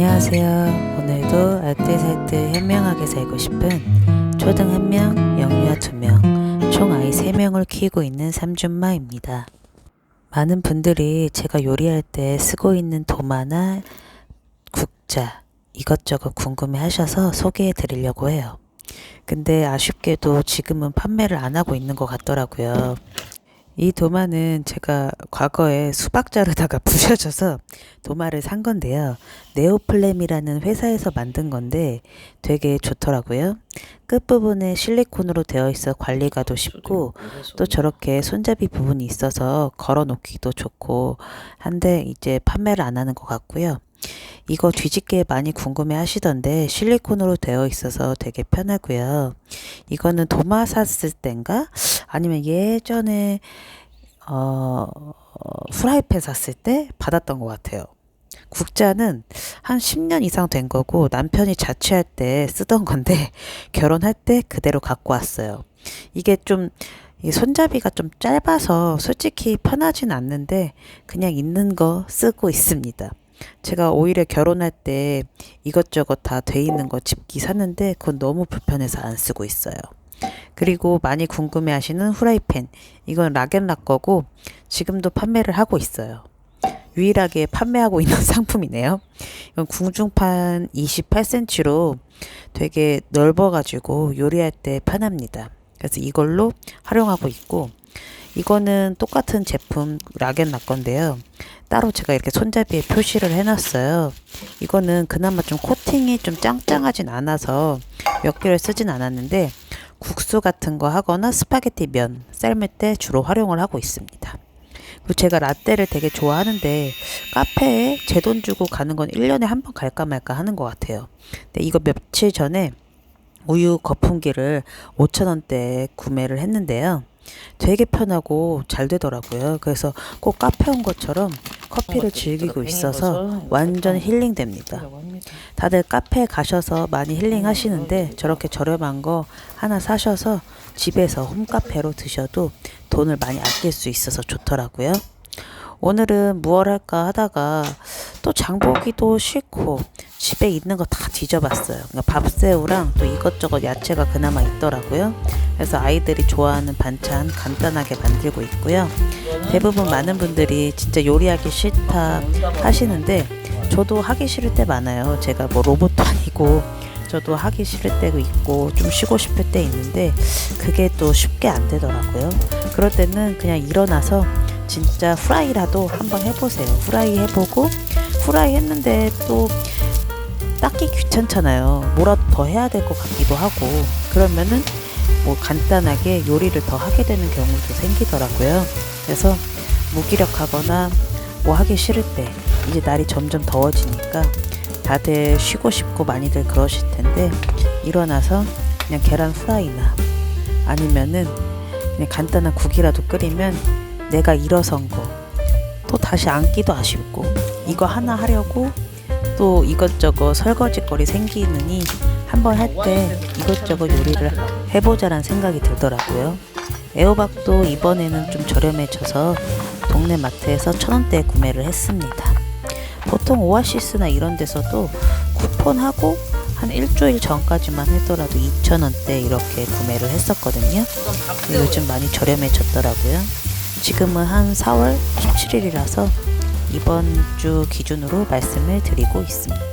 안녕하세요. 오늘도 알뜰살뜰 현명하게 살고 싶은 초등 1명, 영유아 2명, 총 아이 3명을 키우고 있는 삼준마입니다. 많은 분들이 제가 요리할 때 쓰고 있는 도마나 국자 이것저것 궁금해 하셔서 소개해 드리려고 해요. 근데 아쉽게도 지금은 판매를 안 하고 있는 것 같더라고요. 이 도마는 제가 과거에 수박 자르다가 부셔져서 도마를 산 건데요. 네오플렘이라는 회사에서 만든 건데 되게 좋더라고요. 끝부분에 실리콘으로 되어 있어 관리가도 쉽고 또 저렇게 손잡이 부분이 있어서 걸어 놓기도 좋고 한데 이제 판매를 안 하는 것 같고요. 이거 뒤집개 많이 궁금해 하시던데 실리콘으로 되어 있어서 되게 편하고요. 이거는 도마 샀을 땐가? 아니면 예전에 프라이팬 샀을 때 받았던 것 같아요. 국자는 한 10년 이상 된 거고 남편이 자취할 때 쓰던 건데 결혼할 때 그대로 갖고 왔어요. 이게 좀 이 손잡이가 좀 짧아서 솔직히 편하진 않는데 그냥 있는 거 쓰고 있습니다. 제가 오히려 결혼할 때 이것저것 다 돼 있는 거 집기 샀는데 그건 너무 불편해서 안 쓰고 있어요. 그리고 많이 궁금해 하시는 후라이팬. 이건 락앤락 거고 지금도 판매를 하고 있어요. 유일하게 판매하고 있는 상품이네요. 이건 궁중판 28cm로 되게 넓어가지고 요리할 때 편합니다. 그래서 이걸로 활용하고 있고 이거는 똑같은 제품 락앤락 건데요. 따로 제가 이렇게 손잡이에 표시를 해놨어요. 이거는 그나마 좀 코팅이 좀 짱짱하진 않아서 몇 개를 쓰진 않았는데 국수 같은 거 하거나 스파게티 면 삶을 때 주로 활용을 하고 있습니다. 그리고 제가 라떼를 되게 좋아하는데 카페에 제 돈 주고 가는 건 1년에 한 번 갈까 말까 하는 것 같아요. 근데 이거 며칠 전에 우유 거품기를 5,000원대에 구매를 했는데요. 되게 편하고 잘 되더라고요. 그래서 꼭 카페 온 것처럼 커피를 즐기고 있어서 완전 힐링됩니다. 다들 카페에 가셔서 많이 힐링 하시는데 저렇게 저렴한 거 하나 사셔서 집에서 홈카페로 드셔도 돈을 많이 아낄 수 있어서 좋더라고요. 오늘은 무얼 할까 하다가 또 장보기도 싫고 집에 있는 거 다 뒤져봤어요. 그러니까 밥새우랑 또 이것저것 야채가 그나마 있더라고요. 그래서 아이들이 좋아하는 반찬 간단하게 만들고 있고요. 대부분 많은 분들이 진짜 요리하기 싫다 하시는데 저도 하기 싫을 때 많아요. 제가 뭐 로봇도 아니고 저도 하기 싫을 때도 있고 좀 쉬고 싶을 때 있는데 그게 또 쉽게 안 되더라고요. 그럴 때는 그냥 일어나서 진짜 후라이라도 한번 해보세요. 후라이 해보고 후라이 했는데 또 딱히 귀찮잖아요. 뭐라도 더 해야 될 것 같기도 하고 그러면은 뭐 간단하게 요리를 더 하게 되는 경우도 생기더라고요. 그래서 무기력하거나 뭐 하기 싫을 때 이제 날이 점점 더워지니까 다들 쉬고 싶고 많이들 그러실 텐데 일어나서 그냥 계란 후라이나 아니면은 그냥 간단한 국이라도 끓이면 내가 일어선 거 또 다시 앉기도 아쉽고 이거 하나 하려고 또 이것저것 설거지거리 생기느니 한번 할 때 이것저것 요리를 해보자란 생각이 들더라고요. 애호박도 이번에는 좀 저렴해져서 동네 마트에서 1,000원대에 구매를 했습니다. 보통 오아시스나 이런 데서도 쿠폰하고 한 일주일 전까지만 하더라도 2,000원대 이렇게 구매를 했었거든요. 요즘 많이 저렴해졌더라고요. 지금은 한 4월 17일이라서 이번 주 기준으로 말씀을 드리고 있습니다.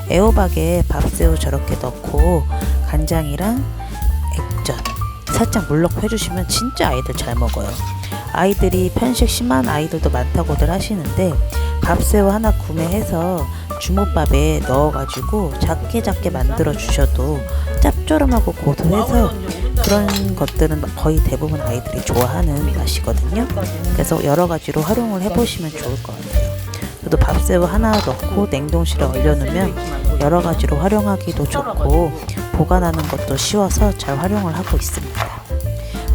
애호박에 밥새우 저렇게 넣고 간장이랑 액젓 살짝 물 넣고 해주시면 진짜 아이들 잘 먹어요. 아이들이 편식 심한 아이들도 많다고들 하시는데 밥새우 하나 구매해서 주먹밥에 넣어가지고 작게 만들어 주셔도 짭조름하고 고소해서 그런 것들은 거의 대부분 아이들이 좋아하는 맛이거든요. 그래서 여러 가지로 활용을 해보시면 좋을 것 같아요. 저도 밥새우 하나 넣고 냉동실에 얼려놓으면 여러 가지로 활용하기도 좋고 보관하는 것도 쉬워서 잘 활용을 하고 있습니다.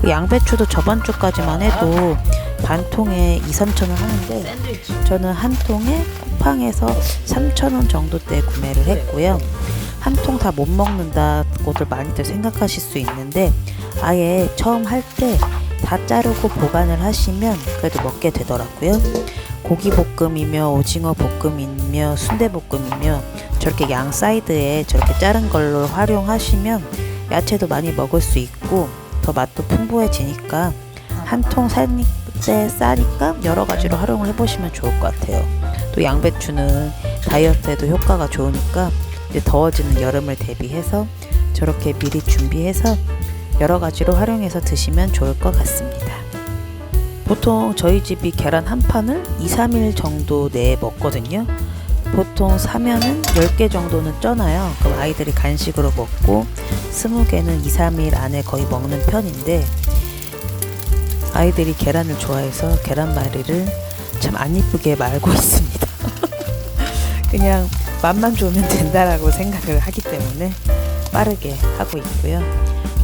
양배추도 저번 주까지만 해도 반 통에 2-3천 원 하는데 저는 한 통에 쿠팡에서 3,000원 정도대 구매를 했고요. 한 통 다 못 먹는다고들 많이들 생각하실 수 있는데 아예 처음 할 때 다 자르고 보관을 하시면 그래도 먹게 되더라고요. 고기 볶음이며 오징어 볶음이며 순대 볶음이며 저렇게 양 사이드에 저렇게 자른 걸로 활용하시면 야채도 많이 먹을 수 있고 더 맛도 풍부해지니까 한 통 살 때 싸니까 여러 가지로 활용을 해보시면 좋을 것 같아요. 또 양배추는 다이어트에도 효과가 좋으니까 이제 더워지는 여름을 대비해서 저렇게 미리 준비해서 여러 가지로 활용해서 드시면 좋을 것 같습니다. 보통 저희 집이 계란 한 판을 2, 3일 정도 내에 먹거든요. 보통 사면은 10개 정도는 쪄놔요. 그럼 아이들이 간식으로 먹고 20개는 2, 3일 안에 거의 먹는 편인데 아이들이 계란을 좋아해서 계란말이를 참 안 이쁘게 말고 있습니다. 그냥 맛만 좋으면 된다라고 생각을 하기 때문에 빠르게 하고 있고요.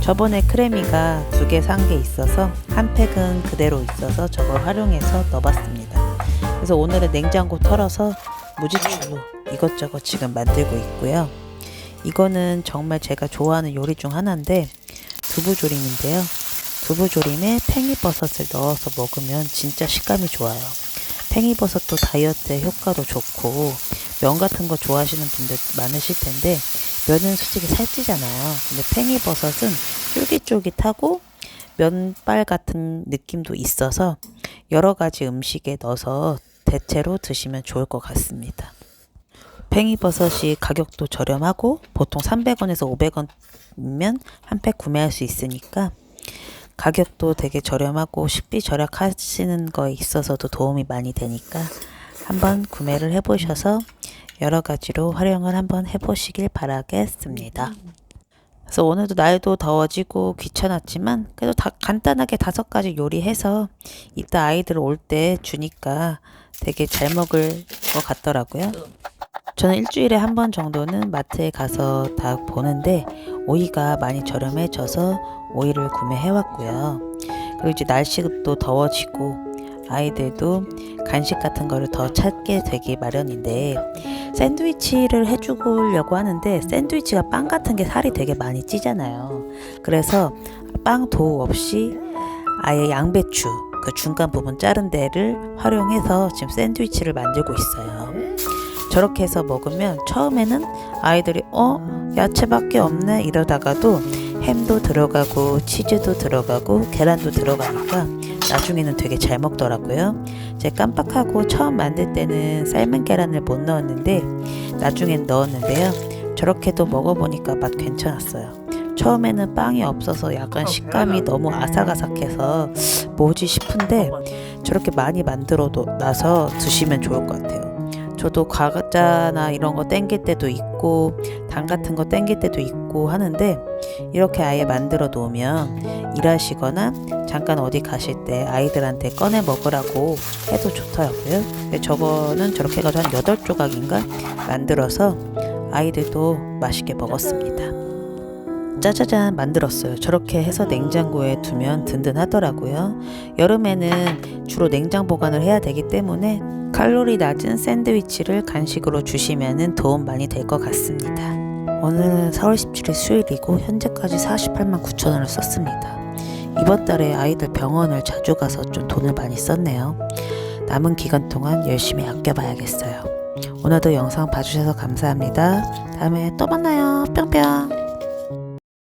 저번에 크래미가 2개 산 게 있어서 한 팩은 그대로 있어서 저걸 활용해서 넣어봤습니다. 그래서 오늘은 냉장고 털어서 무지추로 이것저것 지금 만들고 있고요. 이거는 정말 제가 좋아하는 요리 중 하나인데 두부조림인데요. 두부조림에 팽이버섯을 넣어서 먹으면 진짜 식감이 좋아요. 팽이버섯도 다이어트에 효과도 좋고 면 같은 거 좋아하시는 분들 많으실 텐데 면은 솔직히 살찌잖아요. 근데 팽이버섯은 쫄깃쫄깃하고 면발 같은 느낌도 있어서 여러 가지 음식에 넣어서 대체로 드시면 좋을 것 같습니다. 팽이버섯이 가격도 저렴하고 보통 300원에서 500원이면 한 팩 구매할 수 있으니까 가격도 되게 저렴하고 식비 절약하시는 거에 있어서도 도움이 많이 되니까 한번 구매를 해보셔서 여러 가지로 활용을 한번 해보시길 바라겠습니다. 그래서 오늘도 날도 더워지고 귀찮았지만 그래도 간단하게 5가지 요리해서 이따 아이들 올 때 주니까 되게 잘 먹을 것 같더라고요. 저는 일주일에 한 번 정도는 마트에 가서 다 보는데 오이가 많이 저렴해져서 오이를 구매해왔고요. 그리고 이제 날씨도 더워지고 아이들도 간식 같은 거를 더 찾게 되기 마련인데 샌드위치를 해주려고 하는데 샌드위치가 빵 같은 게 살이 되게 많이 찌잖아요. 그래서 빵 도우 없이 아예 양배추 그 중간 부분 자른 데를 활용해서 지금 샌드위치를 만들고 있어요. 저렇게 해서 먹으면 처음에는 아이들이 야채밖에 없네 이러다가도 햄도 들어가고 치즈도 들어가고 계란도 들어가니까 나중에는 되게 잘 먹더라고요. 제가 깜빡하고 처음 만들 때는 삶은 계란을 못 넣었는데 나중엔 넣었는데요. 저렇게도 먹어보니까 맛 괜찮았어요. 처음에는 빵이 없어서 약간 식감이 너무 아삭아삭해서 뭐지 싶은데 저렇게 많이 만들어 놔서 드시면 좋을 것 같아요. 저도 과자나 이런 거 땡길 때도 있고 당 같은 거 땡길 때도 있고 하는데 이렇게 아예 만들어 놓으면 일하시거나 잠깐 어디 가실 때 아이들한테 꺼내 먹으라고 해도 좋더라고요. 근데 저거는 저렇게 해가지고 한 8조각인가 만들어서 아이들도 맛있게 먹었습니다. 짜자잔 만들었어요. 저렇게 해서 냉장고에 두면 든든하더라고요. 여름에는 주로 냉장 보관을 해야 되기 때문에 칼로리 낮은 샌드위치를 간식으로 주시면 도움 많이 될 것 같습니다. 오늘은 4월 17일 수요일이고 현재까지 48만 9천 원을 썼습니다. 이번 달에 아이들 병원을 자주 가서 좀 돈을 많이 썼네요. 남은 기간 동안 열심히 아껴봐야겠어요. 오늘도 영상 봐주셔서 감사합니다. 다음에 또 만나요. 뿅뿅.